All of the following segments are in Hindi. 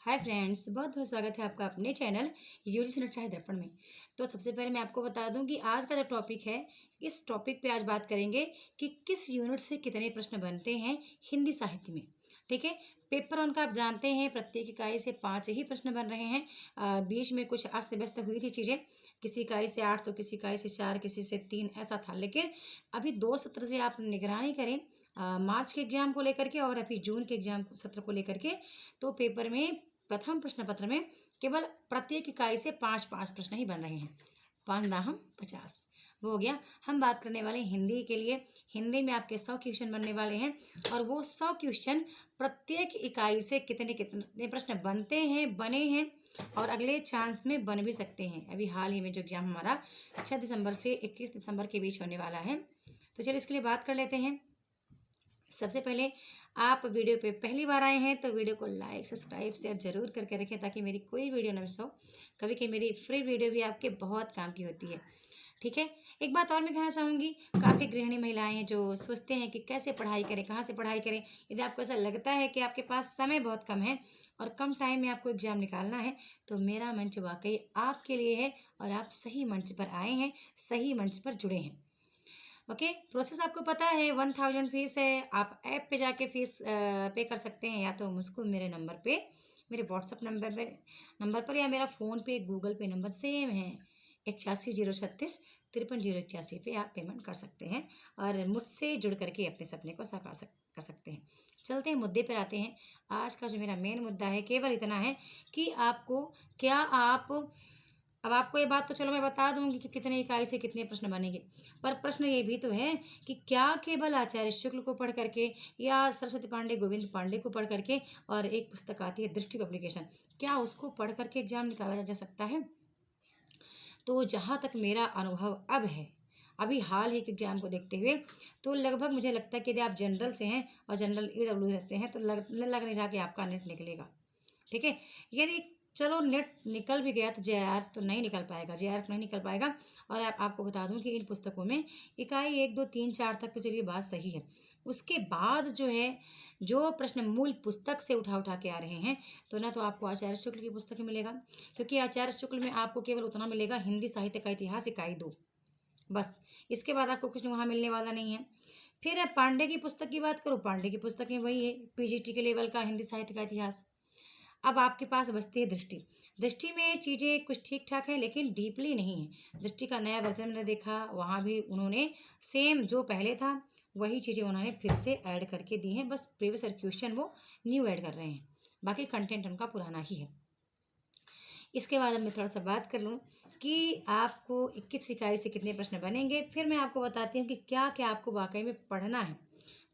हाय फ्रेंड्स, बहुत बहुत स्वागत है आपका अपने चैनल यूजी सुनत चाहे दर्पण में। तो सबसे पहले मैं आपको बता दूं कि आज का जो टॉपिक है, इस टॉपिक पे आज बात करेंगे कि किस यूनिट से कितने प्रश्न बनते हैं हिंदी साहित्य में। ठीक है। पेपर वन का आप जानते हैं, प्रत्येक इकाई से 5 ही प्रश्न बन रहे हैं। बीच में कुछ अस्त व्यस्त हुई थी चीज़ें, किसी इकाई से 8 तो किसी इकाई से 4, किसी से 3 ऐसा था। लेकिन अभी 2 सत्र से आप निगरानी करें, मार्च के एग्जाम को लेकर के और अभी जून के एग्जाम सत्र को लेकर के। तो पेपर में प्रथम प्रश्न पत्र में केवल प्रत्येक इकाई से 5-5 प्रश्न ही बन रहे हैं। 5 दाहम 50 वो हो गया। हम बात करने वाले हैं हिंदी के लिए। हिंदी में आपके 100 क्वेश्चन बनने वाले हैं और वो 100 क्वेश्चन प्रत्येक इकाई से कितने कितने प्रश्न बनते हैं, बने हैं और अगले चांस में बन भी सकते हैं। अभी हाल ही में जो एग्जाम हमारा 6 दिसंबर से 21 दिसंबर के बीच होने वाला है। तो चलिए इसके लिए बात कर लेते हैं। सबसे पहले आप वीडियो पे पहली बार आए हैं तो वीडियो को लाइक सब्सक्राइब शेयर जरूर करके रखें ताकि मेरी कोई वीडियो ना मिस हो। कभी कभी मेरी फ्री वीडियो भी आपके बहुत काम की होती है। ठीक है। एक बात और मैं कहना चाहूँगी, काफ़ी गृहिणी महिलाएं हैं जो सोचते हैं कि कैसे पढ़ाई करें, कहाँ से पढ़ाई करें। यदि आपको ऐसा लगता है कि आपके पास समय बहुत कम है और कम टाइम में आपको एग्जाम निकालना है, तो मेरा मंच वाकई आपके लिए है और आप सही मंच पर आए हैं, सही मंच पर जुड़े हैं। ओके। प्रोसेस आपको पता है, 1000 फीस है। आप ऐप पे जाके फीस पे कर सकते हैं, या तो मुझको मेरे नंबर पे, मेरे व्हाट्सअप नंबर पर या मेरा फ़ोन पे गूगल पे नंबर सेम है, 81 036 53 081 पे आप पेमेंट कर सकते हैं और मुझसे जुड़ करके अपने सपने को कर सकते हैं। चलते हैं मुद्दे पर आते हैं। आज का जो मेरा मेन मुद्दा है केवल इतना है कि आपको क्या आप अब आपको ये बात तो चलो मैं बता दूंगी कि कितने इकाई से कितने प्रश्न बनेंगे, पर प्रश्न ये भी तो है कि क्या केवल आचार्य शुक्ल को पढ़ करके या सरस्वती पांडे गोविंद पांडे को पढ़ करके, और एक पुस्तक आती है दृष्टि पब्लिकेशन, क्या उसको पढ़ करके एग्जाम निकाला जा सकता है? तो जहाँ तक मेरा अनुभव अब है, अभी हाल ही के एग्जाम को देखते हुए, तो लगभग मुझे लगता है कि यदि आप जनरल से हैं और जनरल EWS से हैं तो लग नहीं रहा कि आपका नेट निकलेगा। ठीक है। यदि चलो नेट निकल भी गया तो JR तो नहीं निकल पाएगा, JR नहीं निकल पाएगा। और आपको बता दूं कि इन पुस्तकों में इकाई 1 2 3 4 तक तो चलिए बात सही है। उसके बाद जो है, जो प्रश्न मूल पुस्तक से उठा उठा के आ रहे हैं, तो ना तो आपको आचार्य शुक्ल की पुस्तक में मिलेगा, क्योंकि आचार्य शुक्ल में आपको केवल उतना मिलेगा, हिंदी साहित्य का इतिहास इकाई 2, बस। इसके बाद आपको कुछ वहाँ मिलने वाला नहीं है। फिर पांडे की पुस्तक की बात करूँ, पांडे की पुस्तक में वही है, PGT के लेवल का हिंदी साहित्य का इतिहास। अब आपके पास बचती है दृष्टि। दृष्टि में चीज़ें कुछ ठीक ठाक हैं लेकिन डीपली नहीं है। दृष्टि का नया वर्जन मैंने देखा, वहाँ भी उन्होंने सेम जो पहले था वही चीज़ें उन्होंने फिर से ऐड करके दी हैं, बस प्रीवियस क्वेश्चन वो न्यू ऐड कर रहे हैं, बाकी कंटेंट उनका पुराना ही है। इसके बाद अब मैं थोड़ा सा बात कर लूँ कि आपको 21 इकाई से कितने प्रश्न बनेंगे, फिर मैं आपको बताती हूँ कि क्या क्या आपको वाकई में पढ़ना है,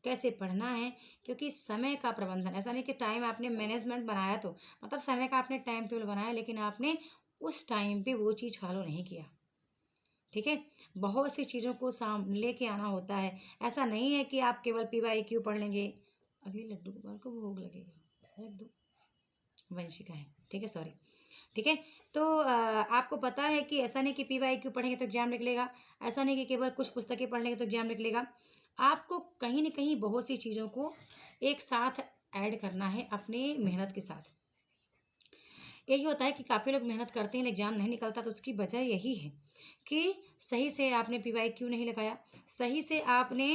कैसे पढ़ना है। क्योंकि समय का प्रबंधन, ऐसा नहीं कि टाइम आपने मैनेजमेंट बनाया तो मतलब समय का आपने टाइम टेबल बनाया लेकिन आपने उस टाइम पे वो चीज़ फॉलो नहीं किया। ठीक है। बहुत सी चीज़ों को साम लेके आना होता है। ऐसा नहीं है कि आप केवल PYQ पढ़ लेंगे। अभी लड्डू गोपाल को भोग लगेगा, रख दो, वंशिका है। ठीक है, सॉरी। ठीक है। तो आपको पता है कि ऐसा नहीं कि PYQ पढ़ेंगे तो एग्जाम निकलेगा, ऐसा नहीं कि केवल कुछ पुस्तकें पढ़ लेंगे तो एग्जाम निकलेगा। आपको कहीं न कहीं बहुत सी चीज़ों को एक साथ ऐड करना है अपनी मेहनत के साथ। यही होता है कि काफ़ी लोग मेहनत करते हैं एग्जाम नहीं निकलता, तो उसकी वजह यही है कि सही से आपने PYQ नहीं लगाया, सही से आपने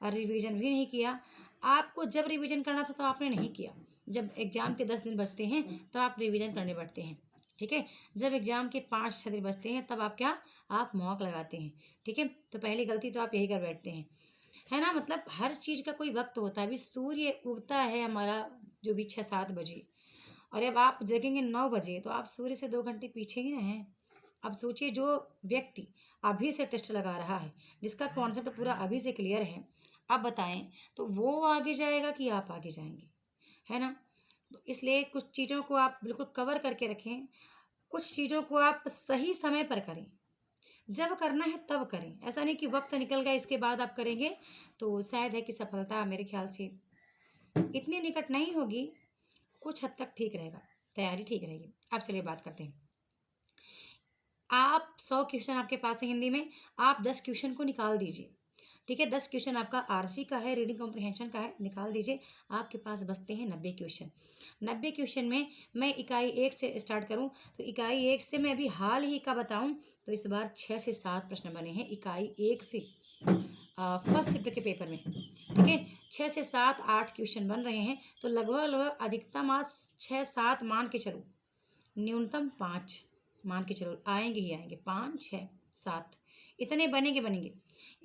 रिवीजन भी नहीं किया। आपको जब रिवीजन करना था तो आपने नहीं किया। जब एग्जाम के 10 दिन बचते हैं तो आप रिवीजन करने बैठते हैं। ठीक है। जब एग्जाम के 5-6 दिन बचते हैं तब आप मॉक लगाते हैं। ठीक है। तो पहली गलती तो आप यही कर बैठते हैं, है ना। मतलब हर चीज़ का कोई वक्त होता है। अभी सूर्य उगता है हमारा जो भी 6-7 बजे, और अब आप जगेंगे 9 बजे तो आप सूर्य से 2 घंटे पीछे ही ना हैं। अब सोचिए, जो व्यक्ति अभी से टेस्ट लगा रहा है, जिसका कॉन्सेप्ट पूरा अभी से क्लियर है, अब बताएं तो वो आगे जाएगा कि आप आगे जाएंगे, है ना। तो इसलिए कुछ चीज़ों को आप बिल्कुल कवर करके रखें, कुछ चीज़ों को आप सही समय पर करें, जब करना है तब करें। ऐसा नहीं कि वक्त निकल गया इसके बाद आप करेंगे, तो शायद है कि सफलता मेरे ख्याल से इतनी निकट नहीं होगी। कुछ हद तक ठीक रहेगा, तैयारी ठीक रहेगी। अब चलिए बात करते हैं। आप 100 क्वेश्चन आपके पास है हिंदी में, आप 10 क्वेश्चन को निकाल दीजिए। ठीक है, 10 क्वेश्चन आपका आरसी का है, रीडिंग कॉम्प्रिहेंशन का है, निकाल दीजिए। आपके पास बचते हैं 90 क्वेश्चन। 90 क्वेश्चन में मैं इकाई 1 से स्टार्ट करूं तो इकाई 1 से मैं अभी हाल ही का बताऊं तो इस बार 6 से 7 प्रश्न बने हैं इकाई 1 से, फर्स्ट शिफ्ट के पेपर में। ठीक है, 6 से 7 8 क्वेश्चन बन रहे हैं, तो लगभग लगभग अधिकतम आज 6 7 मान के चलो, न्यूनतम 5 मान के चलो, आएंगे ही आएंगे, 5 6 7 इतने बनेंगे बनेंगे।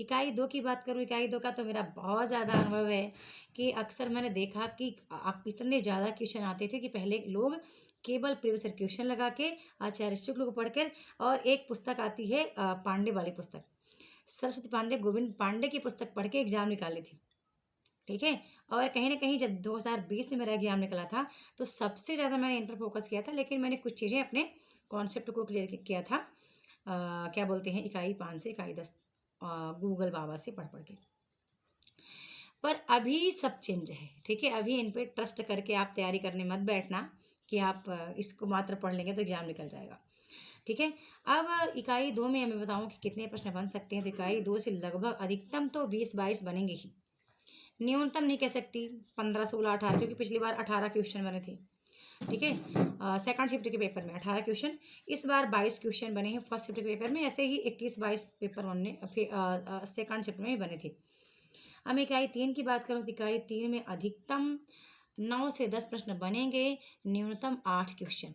इकाई 2 की बात करूँ, इकाई 2 का तो मेरा बहुत ज़्यादा अनुभव है कि अक्सर मैंने देखा कि इतने ज़्यादा क्वेश्चन आते थे कि पहले लोग केवल प्रीवियस क्वेश्चन लगा के आचार्य शुक्ल को पढ़कर, और एक पुस्तक आती है पांडे वाली पुस्तक, सरस्वती पांडे गोविंद पांडे की पुस्तक पढ़ के एग्जाम निकाली थी। ठीक है, और कहीं ना कहीं जब 2020 में मेरा एग्जाम निकला था तो सबसे ज़्यादा मैंने इन पर फोकस किया था, लेकिन मैंने कुछ चीज़ें अपने कॉन्सेप्ट को क्लियर किया था, क्या बोलते हैं, इकाई 5 से इकाई 10 गूगल बाबा से पढ़ पढ़ के। पर अभी सब चेंज है। ठीक है, अभी इन पे ट्रस्ट करके आप तैयारी करने मत बैठना कि आप इसको मात्र पढ़ लेंगे तो एग्जाम निकल जाएगा। ठीक है, अब इकाई 2 में मैं बताऊं कि कितने प्रश्न बन सकते हैं, तो इकाई 2 से लगभग अधिकतम तो 20-22 बनेंगे ही, न्यूनतम नहीं कह सकती, 15-16-18, क्योंकि पिछली बार 18 क्वेश्चन बने थे। ठीक है, सेकंड शिफ्ट के पेपर में 18 क्वेश्चन, इस बार 22 क्वेश्चन बने हैं फर्स्ट शिफ्ट के पेपर में, ऐसे ही 21-22 पेपर बनने फिर सेकंड शिफ्ट में ही बने थे। अब मैं इकाई 3 की बात करूँ तो इकाई 3 में अधिकतम 9 से 10 प्रश्न बनेंगे, न्यूनतम 8 क्वेश्चन,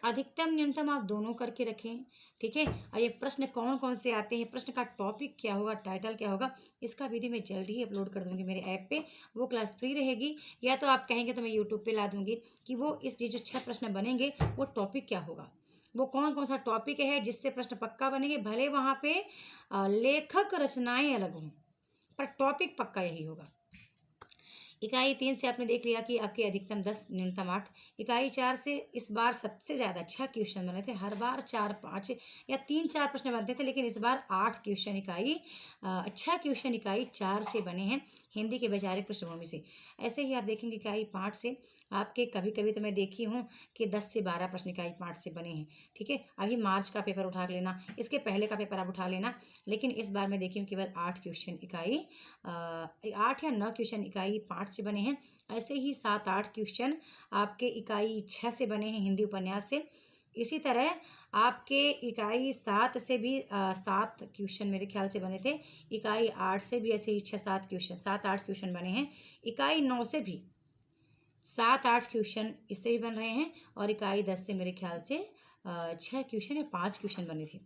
अधिकतम न्यूनतम आप दोनों करके रखें। ठीक है, और ये प्रश्न कौन कौन से आते हैं, प्रश्न का टॉपिक क्या होगा, टाइटल क्या होगा, इसका वीडियो मैं जल्द ही अपलोड कर दूंगी मेरे ऐप पे, वो क्लास फ्री रहेगी, या तो आप कहेंगे तो मैं यूट्यूब पे ला दूंगी कि वो इस जो 6 प्रश्न बनेंगे वो टॉपिक क्या होगा, वो कौन कौन सा टॉपिक है जिससे प्रश्न पक्का बनेंगे, भले वहाँ पे लेखक रचनाएं अलग हों पर टॉपिक पक्का यही होगा। इकाई 3 से आपने देख लिया कि आपके अधिकतम 10 न्यूनतम 8। इकाई 4 से इस बार सबसे ज़्यादा 6 क्वेश्चन बने थे, हर बार 4-5 या 3-4 प्रश्न बनते थे, लेकिन इस बार 8 क्वेश्चन इकाई 6 क्वेश्चन इकाई 4 से बने हैं, हिंदी के वैचारिक पृष्ठभूमि से। ऐसे ही आप देखेंगे इकाई 5 से आपके कभी कभी तो मैं देखी हूँ कि 10 से 12 प्रश्न इकाई 5 से बने हैं। ठीक है, अभी मार्च का पेपर उठा लेना, इसके पहले का पेपर आप उठा लेना, लेकिन इस बार मैं देखी हूँ केवल 8 क्वेश्चन इकाई 8 या 9 क्वेश्चन इकाई 5 से बने हैं। ऐसे ही 7-8 क्वेश्चन आपके इकाई 6 से बने हैं हिंदी उपन्यास से। इसी तरह आपके इकाई 7 से भी 7 क्वेश्चन मेरे ख्याल से बने थे, इकाई 8 से भी ऐसे ही 6-7 क्वेश्चन 7-8 क्वेश्चन बने हैं, इकाई 9 से भी 7-8 क्वेश्चन इससे भी बन रहे हैं, और इकाई 10 से मेरे ख्याल से 6 क्वेश्चन या 5 क्वेश्चन बने थे।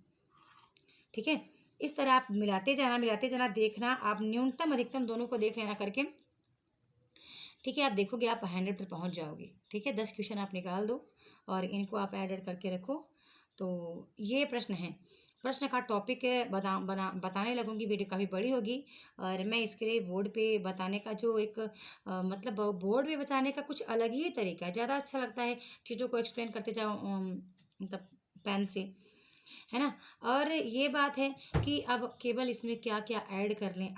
ठीक है, इस तरह आप मिलाते जाना, देखना आप न्यूनतम अधिकतम दोनों को देख लेना करके। ठीक है, आप देखोगे आप 100 पर पहुंच जाओगे। ठीक है, 10 क्वेश्चन आप निकाल दो और इनको आप ऐड करके रखो। तो ये प्रश्न है, प्रश्न का टॉपिक बताने लगूंगी, वीडियो काफ़ी बड़ी होगी, और मैं इसके लिए बोर्ड पे बताने का जो एक मतलब बोर्ड पे बताने का कुछ अलग ही तरीका है, ज़्यादा अच्छा लगता है चीज़ों को एक्सप्लेन करते जाओ, मतलब पेन से, है ना। और ये बात है कि अब केवल इसमें क्या क्या ऐड कर लें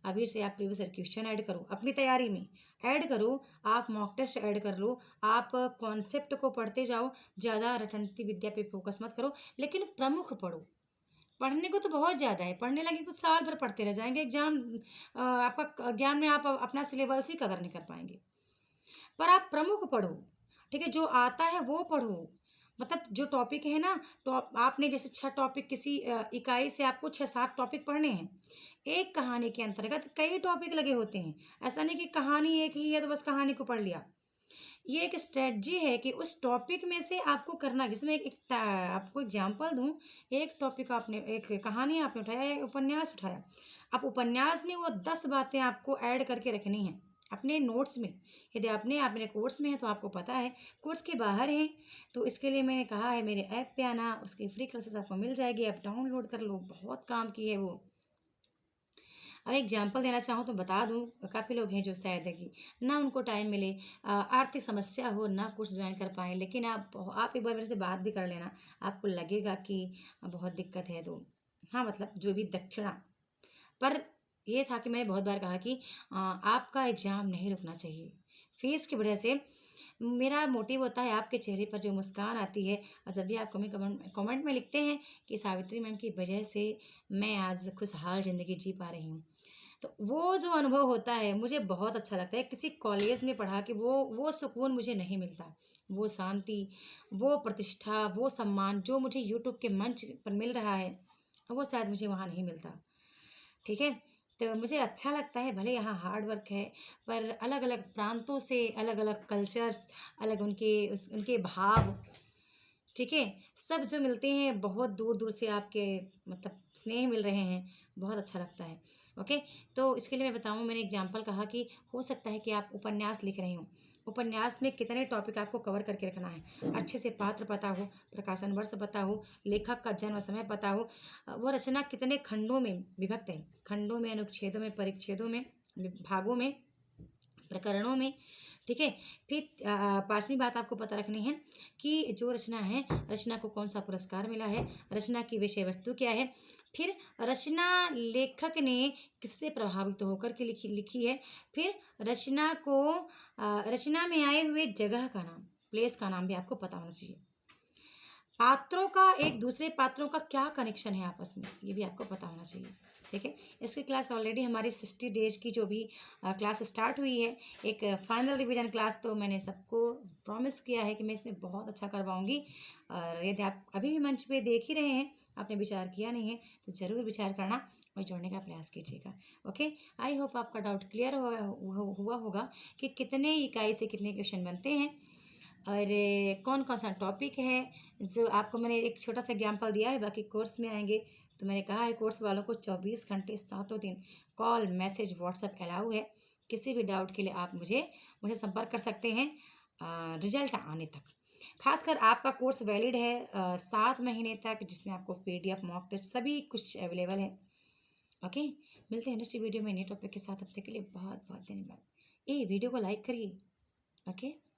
अभी से आप प्रीवियस क्वेश्चन ऐड करो, अपनी तैयारी में ऐड करो, आप मॉक टेस्ट ऐड कर लो, आप कॉन्सेप्ट को पढ़ते जाओ, ज़्यादा रटंती विद्या पे फोकस मत करो, लेकिन प्रमुख पढ़ो। पढ़ने को तो बहुत ज़्यादा है, पढ़ने लगे तो साल भर पढ़ते रह जाएंगे, एग्जाम आपका ज्ञान में आप अपना सिलेबस ही कवर नहीं कर पाएंगे। पर आप प्रमुख पढ़ो, ठीक है, जो आता है वो पढ़ो, मतलब जो टॉपिक है ना, तो आपने जैसे 6 टॉपिक किसी इकाई से आपको 6-7 टॉपिक पढ़ने हैं, एक कहानी के अंतर्गत कई टॉपिक लगे होते हैं, ऐसा नहीं कि कहानी एक ही है तो बस कहानी को पढ़ लिया। ये एक स्ट्रेटजी है कि उस टॉपिक में से आपको करना, जिसमें आपको एग्जाम्पल दूं, एक टॉपिक आपने, एक कहानी आपने उठाया, एक उपन्यास उठाया, आप उपन्यास में वो 10 बातें आपको ऐड करके रखनी है अपने नोट्स में। यदि आपने अपने कोर्स में है तो आपको पता है, कोर्स के बाहर है तो इसके लिए मैंने कहा है मेरे ऐप पे आना, उसकी फ्री क्लासेस आपको मिल जाएगी, आप डाउनलोड कर लो, बहुत काम की है वो। अब एग्जाम्पल देना चाहूँ तो बता दूँ, काफ़ी लोग हैं जो शायद है कि ना उनको टाइम मिले, आर्थिक समस्या हो, ना कोर्स ज्वाइन कर पाएँ, लेकिन आप एक बार मेरे से बात भी कर लेना, आपको लगेगा कि बहुत दिक्कत है तो, हाँ मतलब जो भी दक्षिणा, पर ये था कि मैंने बहुत बार कहा कि आपका एग्ज़ाम नहीं रुकना चाहिए फीस की वजह से। मेरा मोटिव होता है आपके चेहरे पर जो मुस्कान आती है, और जब भी आप कमेंट में लिखते हैं कि सावित्री मैम की वजह से मैं आज खुशहाल ज़िंदगी जी पा रही हूँ, तो वो जो अनुभव होता है मुझे बहुत अच्छा लगता है। किसी कॉलेज में पढ़ा के वो सुकून मुझे नहीं मिलता, वो शांति, वो प्रतिष्ठा, वो सम्मान जो मुझे यूट्यूब के मंच पर मिल रहा है, वो शायद मुझे वहाँ नहीं मिलता। ठीक है? तो मुझे अच्छा लगता है, भले यहाँ हार्ड वर्क है, पर अलग-अलग प्रांतों से अलग-अलग कल्चर्स, अलग उनके भाव, ठीक है? सब जो मिलते हैं बहुत दूर-दूर से आपके मतलब स्नेह मिल रहे हैं, बहुत अच्छा लगता है। ओके? तो इसके लिए मैं बताऊँ, मैंने एग्ज़ाम्पल कहा कि हो सकता है कि आप उपन्यास लिख रहे हों। उपन्यास में कितने टॉपिक आपको कवर करके रखना है। अच्छे से पात्र पता हो, प्रकाशन वर्ष पता हो, लेखक का जन्म समय पता हो, वो रचना कितने खंडों में विभक्त है, खंडों में, अनुच्छेदों में, परिच्छेदों में, विभागों में, प्रकरणों में, ठीक है? फिर 5वीं बात आपको पता रखनी है कि जो रचना है, रचना को कौन-सा पुरस्कार मिला है, रचना की विषय वस्तु क्या है, फिर रचना लेखक ने किससे प्रभावित होकर के लिखी लिखी है, फिर रचना में आए हुए जगह का नाम, प्लेस का नाम भी आपको पता होना चाहिए। पात्रों का एक दूसरे पात्रों का क्या कनेक्शन है आपस में, ये भी आपको पता होना चाहिए। ठीक है? इसकी क्लास ऑलरेडी हमारी 60 डेज की जो भी क्लास स्टार्ट हुई है, एक फाइनल रिवीजन क्लास, तो मैंने सबको प्रॉमिस किया है कि मैं इसमें बहुत अच्छा करवाऊँगी। और यदि आप अभी भी मंच पे देख ही रहे हैं, आपने विचार किया नहीं है, तो ज़रूर विचार करना और जोड़ने का प्रयास कीजिएगा। ओके? आई होप आपका डाउट क्लियर हुआ होगा कि कितने इकाई से कितने क्वेश्चन बनते हैं, और कौन कौन सा टॉपिक है, जो आपको मैंने एक छोटा सा एग्जांपल दिया है। बाकी कोर्स में आएंगे तो मैंने कहा है कोर्स वालों को 24 घंटे सातों दिन कॉल, मैसेज, व्हाट्सएप अलाउ है। किसी भी डाउट के लिए आप मुझे संपर्क कर सकते हैं रिजल्ट आने तक। खासकर आपका कोर्स वैलिड है 7 महीने तक, जिसमें आपको PDF, मॉक टेस्ट सभी कुछ अवेलेबल है। ओके, मिलते हैं नेक्स्ट वीडियो में नए टॉपिक के साथ। अब तक के लिए बहुत बहुत धन्यवाद। वीडियो को लाइक करिए। ओके।